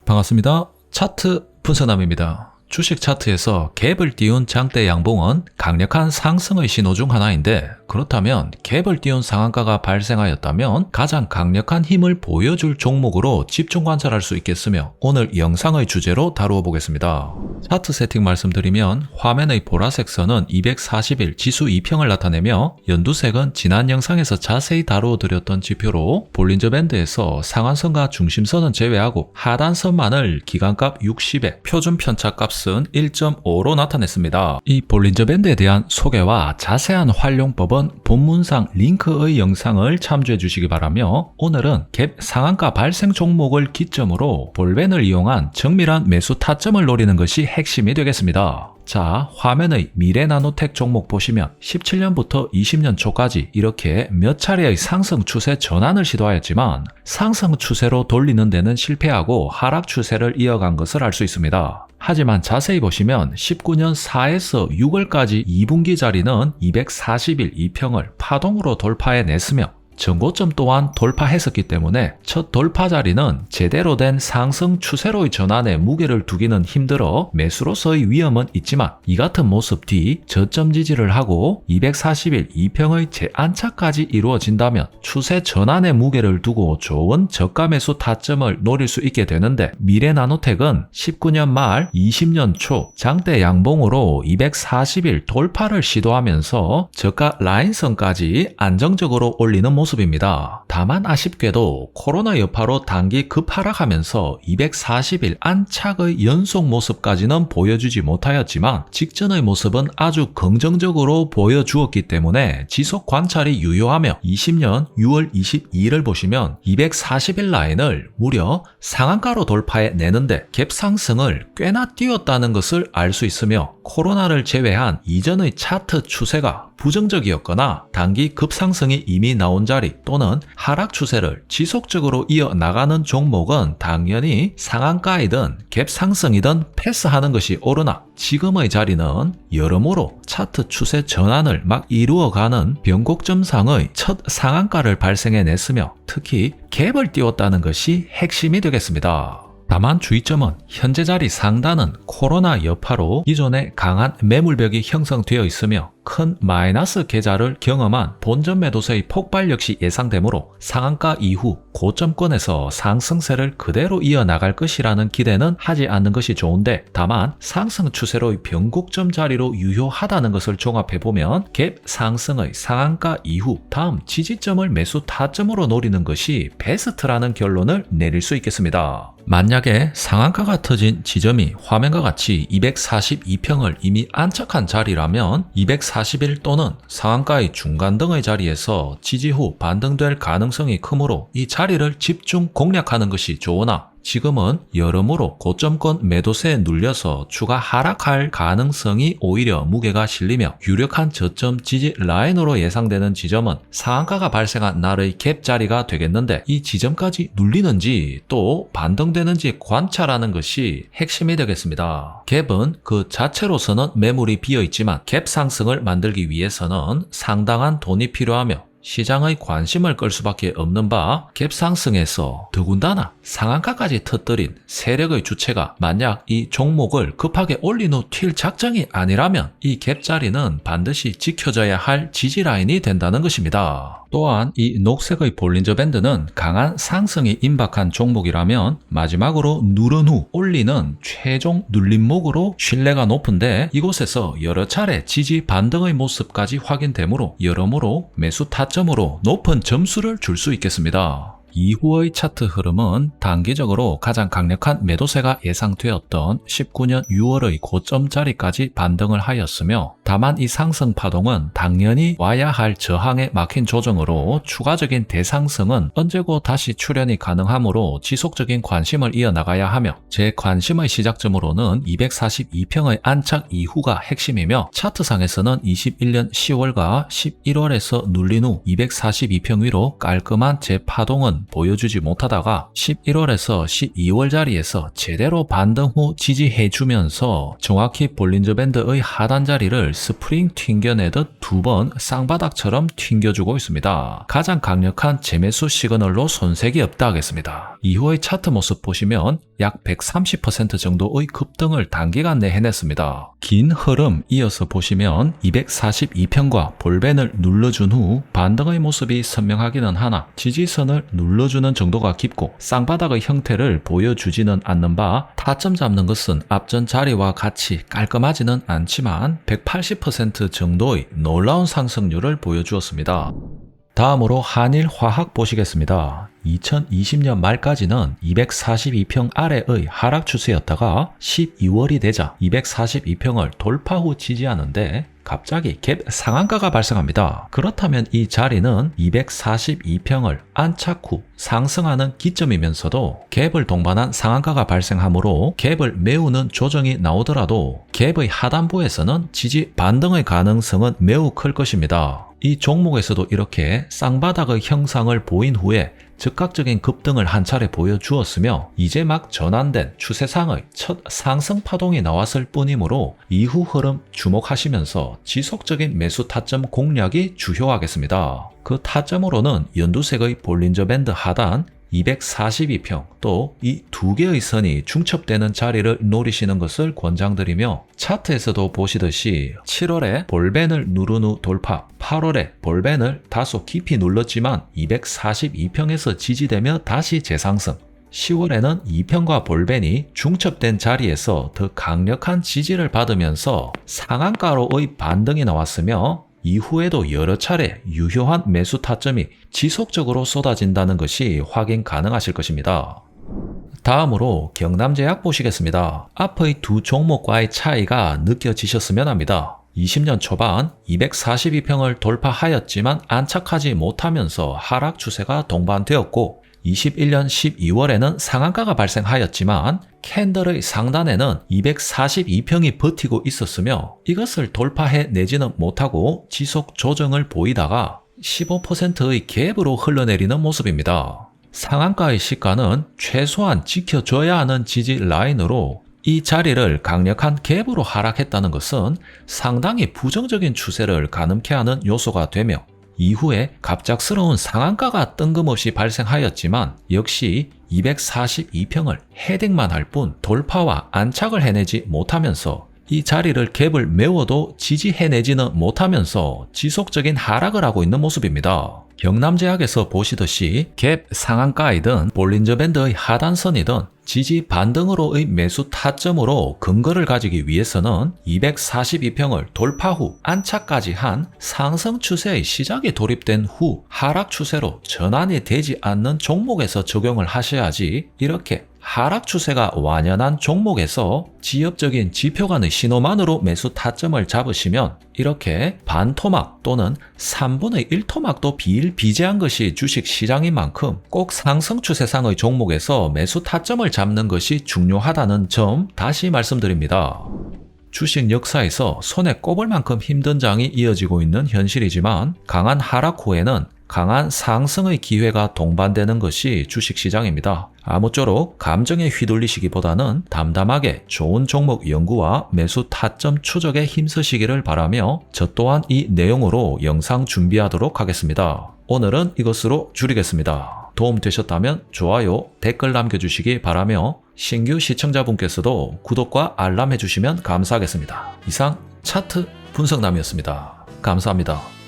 반갑습니다. 차트 분석남입니다. 주식 차트에서 갭을 띄운 장대 양봉은 강력한 상승의 신호 중 하나인데, 그렇다면 갭을 띄운 상한가가 발생하였다면 가장 강력한 힘을 보여줄 종목으로 집중 관찰할 수 있겠으며, 오늘 영상의 주제로 다루어 보겠습니다. 차트 세팅 말씀드리면, 화면의 보라색 선은 240일 지수 2평을 나타내며, 연두색은 지난 영상에서 자세히 다루어 드렸던 지표로 볼린저 밴드에서 상한선과 중심선은 제외하고 하단선만을 기간값 60에 표준 편차값 1.5로 나타냈습니다. 이 볼린저 밴드에 대한 소개와 자세한 활용법은 본문상 링크의 영상을 참조해 주시기 바라며, 오늘은 갭 상한가 발생 종목을 기점으로 볼밴을 이용한 정밀한 매수 타점을 노리는 것이 핵심이 되겠습니다. 자, 화면의 미래나노텍 종목 보시면 17년부터 20년 초까지 이렇게 몇 차례의 상승 추세 전환을 시도하였지만 상승 추세로 돌리는 데는 실패하고 하락 추세를 이어간 것을 알 수 있습니다. 하지만 자세히 보시면 19년 4에서 6월까지 2분기 자리는 240일 2평을 파동으로 돌파해냈으며, 전고점 또한 돌파했었기 때문에 첫 돌파 자리는 제대로 된 상승 추세로의 전환에 무게를 두기는 힘들어 매수로서의 위험은 있지만, 이 같은 모습 뒤 저점 지지를 하고 240일 2평의 재안착까지 이루어진다면 추세 전환에 무게를 두고 좋은 저가 매수 타점을 노릴 수 있게 되는데, 미래나노텍은 19년 말 20년 초 장대 양봉으로 240일 돌파를 시도하면서 저가 라인선까지 안정적으로 올리는 모습입니다. 다만 아쉽게도 코로나 여파로 단기 급하락하면서 240일 안착의 연속 모습까지는 보여주지 못하였지만, 직전의 모습은 아주 긍정적으로 보여주었기 때문에 지속 관찰이 유효하며, 20년 6월 22일을 보시면 240일 라인을 무려 상한가로 돌파해내는데 갭 상승을 꽤나 띄웠다는 것을 알 수 있으며, 코로나를 제외한 이전의 차트 추세가 부정적이었거나 단기 급상승이 이미 나온 자리 또는 하락 추세를 지속적으로 이어나가는 종목은 당연히 상한가이든 갭 상승이든 패스하는 것이 옳으나, 지금의 자리는 여러모로 차트 추세 전환을 막 이루어가는 변곡점상의 첫 상한가를 발생해냈으며, 특히 갭을 띄웠다는 것이 핵심이 되겠습니다. 다만 주의점은 현재 자리 상단은 코로나 여파로 기존에 강한 매물벽이 형성되어 있으며, 큰 마이너스 계좌를 경험한 본전 매도세의 폭발 역시 예상되므로 상한가 이후 고점권에서 상승세를 그대로 이어나갈 것이라는 기대는 하지 않는 것이 좋은데, 다만 상승 추세로의 변곡점 자리로 유효하다는 것을 종합해보면 갭 상승의 상한가 이후 다음 지지점을 매수 타점으로 노리는 것이 베스트라는 결론을 내릴 수 있겠습니다. 만약에 상한가가 터진 지점이 화면과 같이 242평을 이미 안착한 자리라면 241 또는 상한가의 중간 등의 자리에서 지지 후 반등될 가능성이 크므로 이 자리를 집중 공략하는 것이 좋으나, 지금은 여러모로 고점권 매도세에 눌려서 추가 하락할 가능성이 오히려 무게가 실리며, 유력한 저점 지지 라인으로 예상되는 지점은 상한가가 발생한 날의 갭 자리가 되겠는데, 이 지점까지 눌리는지 또 반등되는지 관찰하는 것이 핵심이 되겠습니다. 갭은 그 자체로서는 매물이 비어있지만 갭 상승을 만들기 위해서는 상당한 돈이 필요하며, 시장의 관심을 끌 수밖에 없는 바 갭 상승에서 더군다나 상한가까지 터뜨린 세력의 주체가 만약 이 종목을 급하게 올린 후 튈 작정이 아니라면 이 갭 자리는 반드시 지켜져야 할 지지 라인이 된다는 것입니다. 또한 이 녹색의 볼린저 밴드는 강한 상승이 임박한 종목이라면 마지막으로 누른 후 올리는 최종 눌림목으로 신뢰가 높은데, 이곳에서 여러 차례 지지 반등의 모습까지 확인되므로 여러모로 매수 타점으로 높은 점수를 줄 수 있겠습니다. 이후의 차트 흐름은 단기적으로 가장 강력한 매도세가 예상되었던 19년 6월의 고점 자리까지 반등을 하였으며, 다만 이 상승 파동은 당연히 와야 할 저항에 막힌 조정으로 추가적인 대상승은 언제고 다시 출현이 가능하므로 지속적인 관심을 이어나가야 하며, 제 관심의 시작점으로는 242평의 안착 이후가 핵심이며, 차트상에서는 21년 10월과 11월에서 눌린 후 242평 위로 깔끔한 재파동은 보여주지 못하다가 11월에서 12월 자리에서 제대로 반등 후 지지해주면서 정확히 볼린저 밴드의 하단 자리를 스프링 튕겨내듯 두 번 쌍바닥처럼 튕겨주고 있습니다. 가장 강력한 재매수 시그널로 손색이 없다 하겠습니다. 이후의 차트 모습 보시면 약 130% 정도의 급등을 단기간 내 해냈습니다. 긴 흐름 이어서 보시면 242평과 볼벤을 눌러준 후 반등의 모습이 선명하기는 하나 지지선을 눌러주는 정도가 깊고 쌍바닥의 형태를 보여주지는 않는 바 타점 잡는 것은 앞전 자리와 같이 깔끔하지는 않지만 180% 정도의 놀라운 상승률을 보여주었습니다. 다음으로 한일화학 보시겠습니다. 2020년 말까지는 242평 아래의 하락 추세였다가 12월이 되자 242평을 돌파 후 지지하는데 갑자기 갭 상한가가 발생합니다. 그렇다면 이 자리는 242평을 안착 후 상승하는 기점이면서도 갭을 동반한 상한가가 발생하므로 갭을 메우는 조정이 나오더라도 갭의 하단부에서는 지지 반등의 가능성은 매우 클 것입니다. 이 종목에서도 이렇게 쌍바닥의 형상을 보인 후에 즉각적인 급등을 한 차례 보여주었으며 이제 막 전환된 추세상의 첫 상승 파동이 나왔을 뿐이므로 이후 흐름 주목하시면서 지속적인 매수 타점 공략이 주요하겠습니다. 그 타점으로는 연두색의 볼린저 밴드 하단 242평 또 이 두 개의 선이 중첩되는 자리를 노리시는 것을 권장드리며 차트에서도 보시듯이 7월에 볼벤을 누른 후 돌파, 8월에 볼벤을 다소 깊이 눌렀지만 242평에서 지지되며 다시 재상승, 10월에는 2평과 볼벤이 중첩된 자리에서 더 강력한 지지를 받으면서 상한가로의 반등이 나왔으며 이후에도 여러 차례 유효한 매수 타점이 지속적으로 쏟아진다는 것이 확인 가능하실 것입니다. 다음으로 경남제약 보시겠습니다. 앞의 두 종목과의 차이가 느껴지셨으면 합니다. 20년 초반 242평을 돌파하였지만 안착하지 못하면서 하락 추세가 동반되었고 21년 12월에는 상한가가 발생하였지만 캔들의 상단에는 242평이 버티고 있었으며 이것을 돌파해 내지는 못하고 지속 조정을 보이다가 15%의 갭으로 흘러내리는 모습입니다. 상한가의 시가는 최소한 지켜줘야 하는 지지 라인으로 이 자리를 강력한 갭으로 하락했다는 것은 상당히 부정적인 추세를 가늠케 하는 요소가 되며 이후에 갑작스러운 상한가가 뜬금없이 발생하였지만 역시 242평을 헤딩만 할 뿐 돌파와 안착을 해내지 못하면서 이 자리를 갭을 메워도 지지해내지는 못하면서 지속적인 하락을 하고 있는 모습입니다. 경남제약에서 보시듯이 갭 상한가이든 볼린저 밴드의 하단선이든 지지 반등으로의 매수 타점으로 근거를 가지기 위해서는 242평을 돌파 후 안착까지 한 상승 추세의 시작이 돌입된 후 하락 추세로 전환이 되지 않는 종목에서 적용을 하셔야지 이렇게 하락 추세가 완연한 종목에서 지엽적인 지표 간의 신호만으로 매수 타점을 잡으시면 이렇게 반토막 또는 3분의 1토막도 비일비재한 것이 주식시장인 만큼 꼭 상승 추세상의 종목에서 매수 타점을 잡는 것이 중요하다는 점 다시 말씀드립니다. 주식 역사에서 손에 꼽을 만큼 힘든 장이 이어지고 있는 현실이지만 강한 하락 후에는 강한 상승의 기회가 동반되는 것이 주식시장입니다. 아무쪼록 감정에 휘둘리시기보다는 담담하게 좋은 종목 연구와 매수 타점 추적에 힘쓰시기를 바라며 저 또한 이 내용으로 영상 준비하도록 하겠습니다. 오늘은 이것으로 줄이겠습니다. 도움되셨다면 좋아요, 댓글 남겨주시기 바라며 신규 시청자분께서도 구독과 알람 해주시면 감사하겠습니다. 이상 차트 분석남이었습니다. 감사합니다.